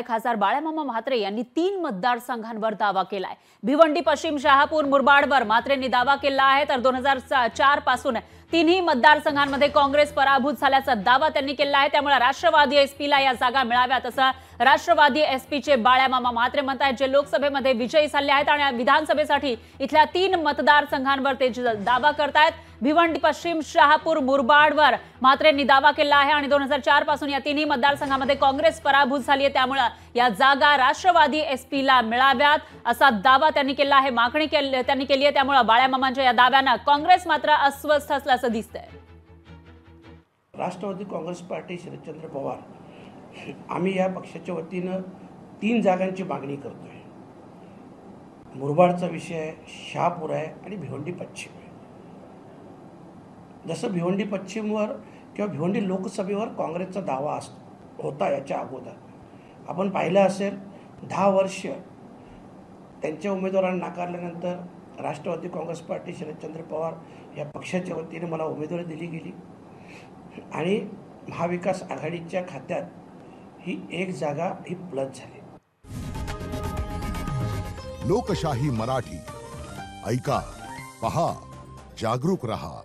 खासदार बाळामामा म्हात्रे यांनी 3 मतदारसंघांवर दावा केलाय। भिवंडी पश्चिम, शहापूर, मुरबाडवर म्हात्रेंनी दावा केला आहे। तर 2004 पासून तिन्ही मतदारसंघांमध्ये काँग्रेस पराभूत झाल्याचा दावा त्यांनी केला आहे। त्यामुळे राष्ट्रवादी एसपीला या जागा मिळाव्यात असं राष्ट्रवादी एसपीचे बाळामामा म्हात्रे म्हणतात, जे लोकसभेमध्ये विजयी झाले आहेत आणि विधानसभेसाठी इथल्या 3 मतदारसंघांवर ते दावा करतायत। भिवंडी पश्चिम, शहापूर, मुरबाडवर म्हात्रेंनी दावा केला आहे आणि 2004 पासून या तिन्ही मतदारसंघांमध्ये काँग्रेस पराभूत झाली आहे। त्यामुळे या जागा राष्ट्रवादी एसपीला मिळाव्यात असा दावा त्यांनी केला आहे, मागणी त्यांनी केली आहे। त्यामुळे बाळामामांच्या या दाव्यानं काँग्रेस मात्र अस्वस्थ असल्याचं दिसतंय। राष्ट्रवादी काँग्रेस पार्टी शरदचंद्र पवार आम्ही या पक्षाच्या वतीनं 3 जागांची मागणी करतोय। मुरबाडचा विषय आहे, शहापूर आहे आणि भिवंडी पश्चिम आहे। जसं भिवंडी पश्चिमवर किंवा भिवंडी लोकसभेवर काँग्रेसचा दावा होता याच्या अगोदर आपण पाहिलं असेल, 10 वर्ष त्यांच्या उमेदवारांना नाकारल्यानंतर राष्ट्रवादी काँग्रेस पार्टी शरदचंद्र पवार या पक्षाच्या वतीने मला उमेदवारी दिली गेली आणि महाविकास आघाडीच्या खात्यात ही 1 जागा ही प्लस झाली। लोकशाही मराठी ऐका, पहा, जागरूक रहा।